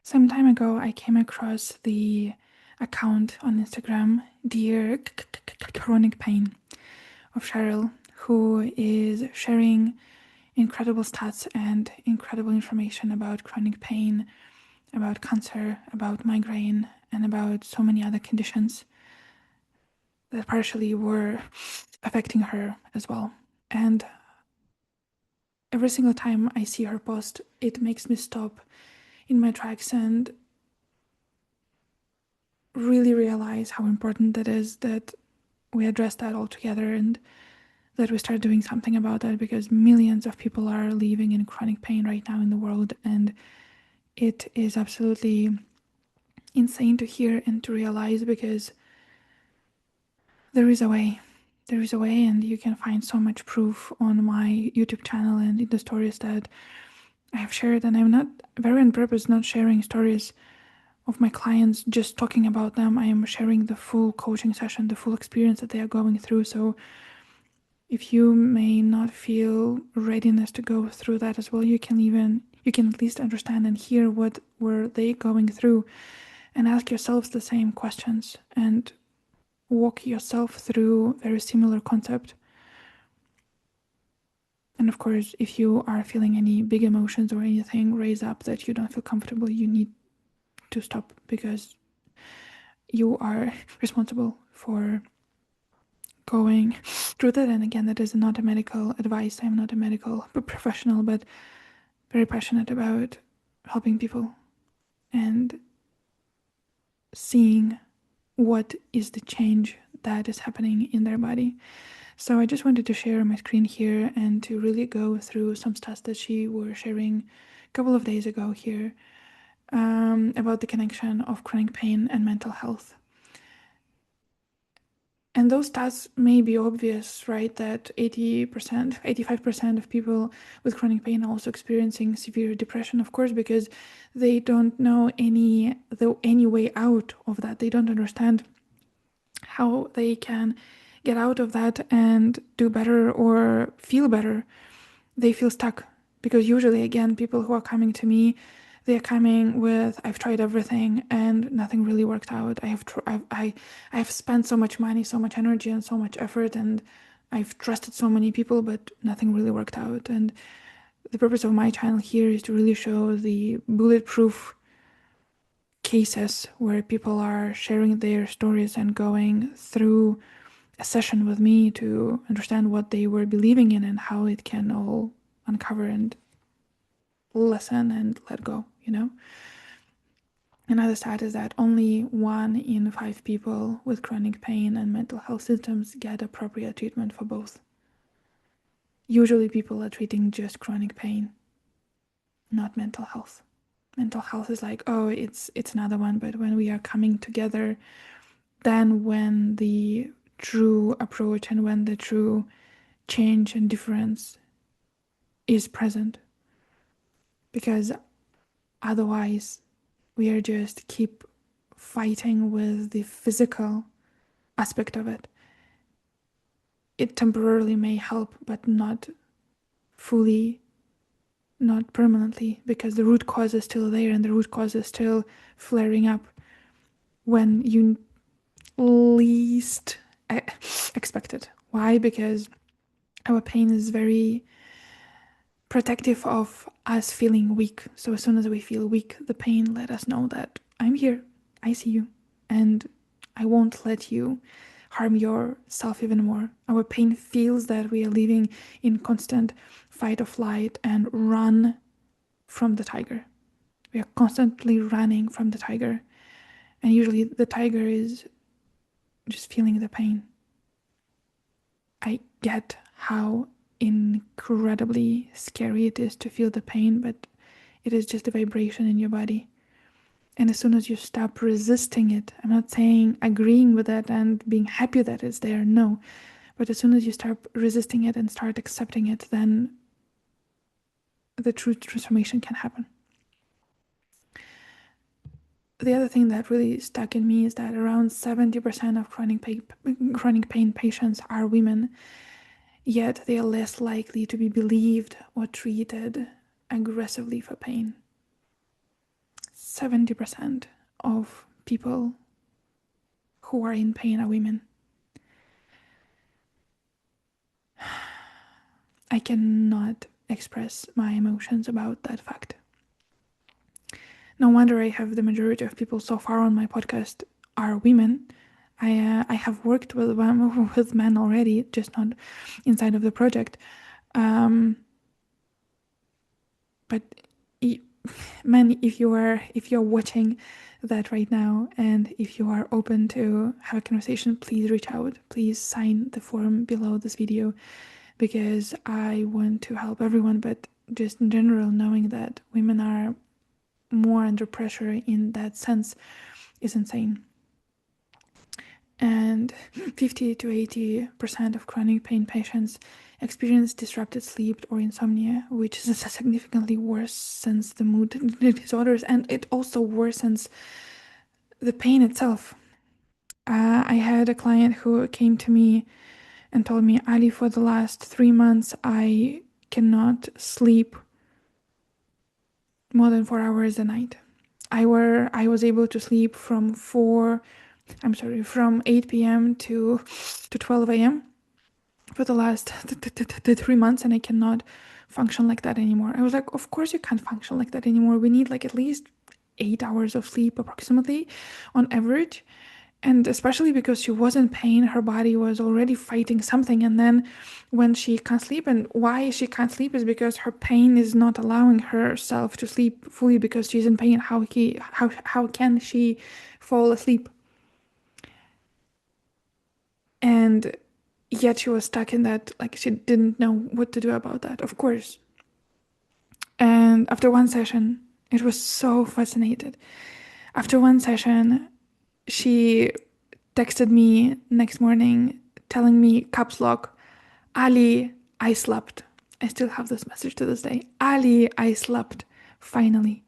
Some time ago, I came across the account on Instagram, Dear Chronic Pain, of Cheryl, who is sharing incredible stats and incredible information about chronic pain, about cancer, about migraine, and about so many other conditions that partially were affecting her as well. And every single time I see her post, it makes me stop in my tracks and really realize how important it is that we address that all together and that we start doing something about that, because millions of people are living in chronic pain right now in the world, and it is absolutely insane to hear and to realize, because there is a way. There is a way, and you can find so much proof on my YouTube channel and in the stories that I have shared. And I'm not very on purpose not sharing stories of my clients, just talking about them. I am sharing the full coaching session, the full experience that they are going through. So if you may not feel readiness to go through that as well, you can at least understand and hear what were they going through, and ask yourselves the same questions and walk yourself through very similar concept. And of course, if you are feeling any big emotions or anything raise up that you don't feel comfortable, you need to stop, because you are responsible for going through that. And again, that is not a medical advice. I'm not a medical professional, but very passionate about helping people and seeing what is the change that is happening in their body. So I just wanted to share my screen here and to really go through some stats that she was sharing a couple of days ago here, about the connection of chronic pain and mental health. And those stats may be obvious, right? That 80%, 85% of people with chronic pain are also experiencing severe depression, of course, because they don't know any way out of that. They don't understand how they can get out of that and do better or feel better. They feel stuck, because usually, again, people who are coming to me, they are coming with, I've tried everything and nothing really worked out. I have spent so much money, so much energy, and so much effort, and I've trusted so many people, but nothing really worked out. And the purpose of my channel here is to really show the bulletproof cases where people are sharing their stories and going through a session with me to understand what they were believing in and how it can all uncover and listen and let go, Another stat is that only 1 in 5 people with chronic pain and mental health symptoms get appropriate treatment for both. Usually people are treating just chronic pain, not mental health. Mental health is like, oh, it's another one, but when we are coming together, then when the true approach and when the true change and difference is present. Because otherwise we are just keep fighting with the physical aspect of it. It temporarily may help, but not fully, not permanently, because the root cause is still there and the root cause is still flaring up when you least expect it. Why? Because our pain is very protective of us feeling weak. So as soon as we feel weak, the pain let us know that I'm here, I see you, and I won't let you harm yourself even more. Our pain feels that we are living in constant fight or flight and run from the tiger. We are constantly running from the tiger. And usually the tiger is just feeling the pain. I get how incredibly scary it is to feel the pain, but it is just a vibration in your body. And as soon as you stop resisting it, I'm not saying agreeing with it and being happy that it's there, no. But as soon as you start resisting it and start accepting it, then the true transformation can happen. The other thing that really stuck in me is that around 70% of chronic pain patients are women, yet they are less likely to be believed or treated aggressively for pain. 70% of people who are in pain are women. I cannot express my emotions about that fact. No wonder I have the majority of people so far on my podcast are women. I have worked with men already, just not inside of the project. But men, if you're watching that right now, and if you are open to have a conversation, please reach out. Please sign the form below this video, because I want to help everyone. But just in general, knowing that women are more under pressure in that sense is insane. And 50 to 80% of chronic pain patients experience disrupted sleep or insomnia, which is significantly worsens the mood disorders, and it also worsens the pain itself. I had a client who came to me and told me, Ali, for the last 3 months, I cannot sleep more than 4 hours a night. I was able to sleep from 8 p.m. to 12 a.m. for the last 3 months, and I cannot function like that anymore. I was like, of course you can't function like that anymore. We need like at least 8 hours of sleep approximately on average. And especially because she was in pain, her body was already fighting something. And then when she can't sleep, and why she can't sleep is because her pain is not allowing herself to sleep fully because she's in pain. How can she fall asleep? And yet she was stuck in that, like she didn't know what to do about that, of course. And after one session, it was so fascinated. After one session, she texted me next morning telling me, caps lock, Ali, I slept. I still have this message to this day. Ali, I slept, finally.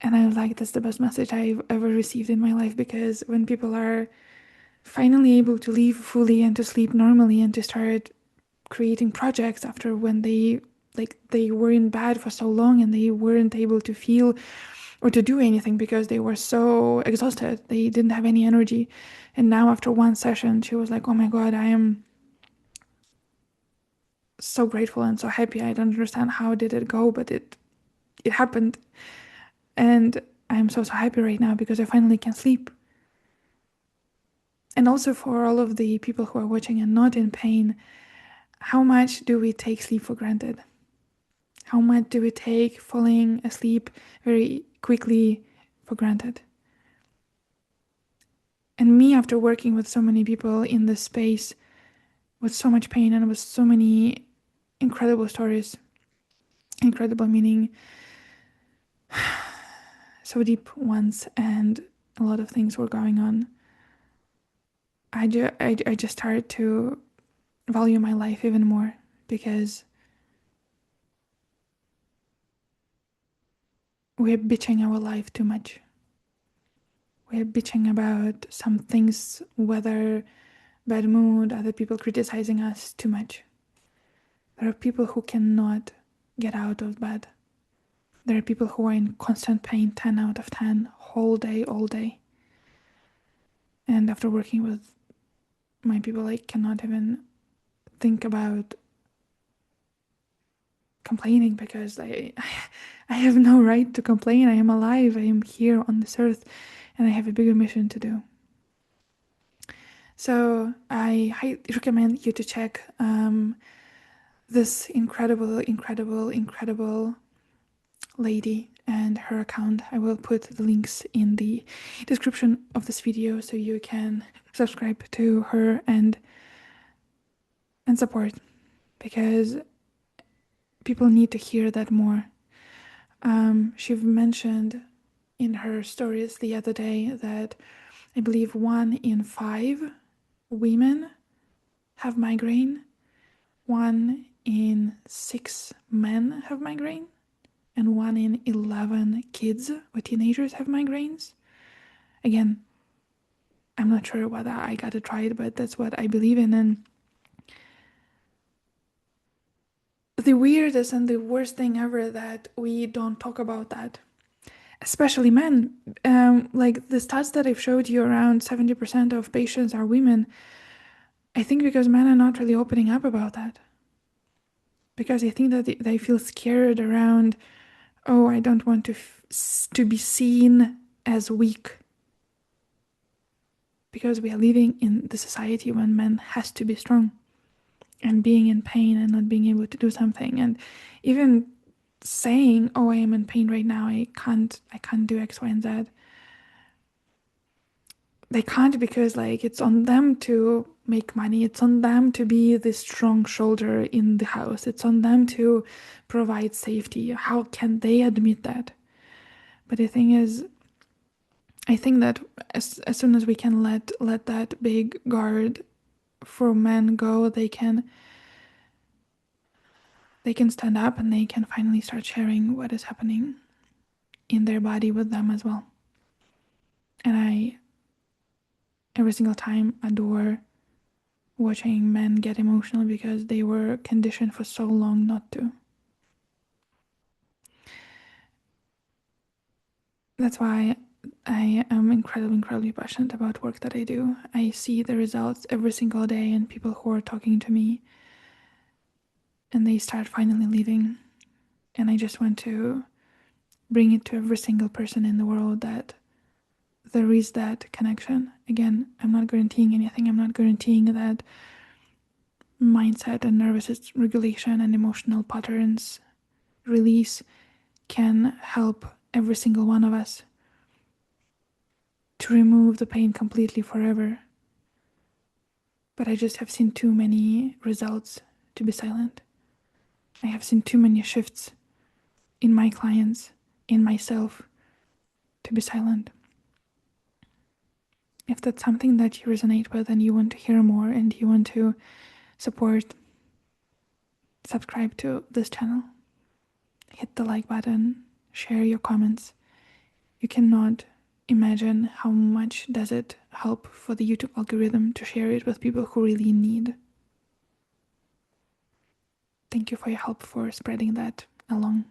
And I was like, that's the best message I've ever received in my life, because when people are finally able to leave fully and to sleep normally and to start creating projects after when they were in bed for so long and they weren't able to feel or to do anything because they were so exhausted, they didn't have any energy. And now after one session she was like, oh my god, I am so grateful and so happy. I don't understand how did it go, but it happened. And I'm so happy right now because I finally can sleep. And also for all of the people who are watching and not in pain, how much do we take sleep for granted? How much do we take falling asleep very quickly for granted? And me, after working with so many people in this space with so much pain and with so many incredible stories, incredible meaning, so deep ones, and a lot of things were going on, I just started to value my life even more, because we're bitching our life too much. We're bitching about some things, weather, bad mood, other people criticizing us too much. There are people who cannot get out of bed. There are people who are in constant pain, 10 out of 10, whole day, all day. And after working with my people, I cannot even think about complaining, because I have no right to complain. I am alive. I am here on this earth, and I have a bigger mission to do. So I highly recommend you to check this incredible lady and her account. I will put the links in the description of this video so you can subscribe to her and support, because people need to hear that more. She mentioned in her stories the other day that I believe 1 in 5 women have migraine, 1 in 6 men have migraine, and 1 in 11 kids or teenagers have migraines. Again, I'm not sure whether I got it right, but that's what I believe in. And the weirdest and the worst thing ever that we don't talk about that. especially men. Like the stats that I've showed you, around 70% of patients are women. I think because men are not really opening up about that. Because I think that they feel scared around, oh, I don't want to be seen as weak. Because we are living in the society when men has to be strong, and being in pain and not being able to do something, and even saying, oh, I am in pain right now, I can't do X, Y, and Z. They can't, because like it's on them to make money, it's on them to be the strong shoulder in the house, it's on them to provide safety. How can they admit that? But the thing is, I think that as soon as we can let that big guard for men go, they can stand up, and they can finally start sharing what is happening in their body with them as well. And I, every single time, adore watching men get emotional, because they were conditioned for so long not to. That's why I am incredibly passionate about work that I do. I see the results every single day in people who are talking to me, and they start finally leaving. And I just want to bring it to every single person in the world that there is that connection. Again, I'm not guaranteeing anything. I'm not guaranteeing that mindset and nervous regulation and emotional patterns release can help every single one of us to remove the pain completely forever. But I just have seen too many results to be silent. I have seen too many shifts in my clients, in myself, to be silent. If that's something that you resonate with and you want to hear more and you want to support, subscribe to this channel, hit the like button, share your comments. You cannot imagine how much does it help for the YouTube algorithm to share it with people who really need. Thank you for your help for spreading that along,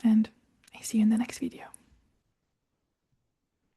and I see you in the next video.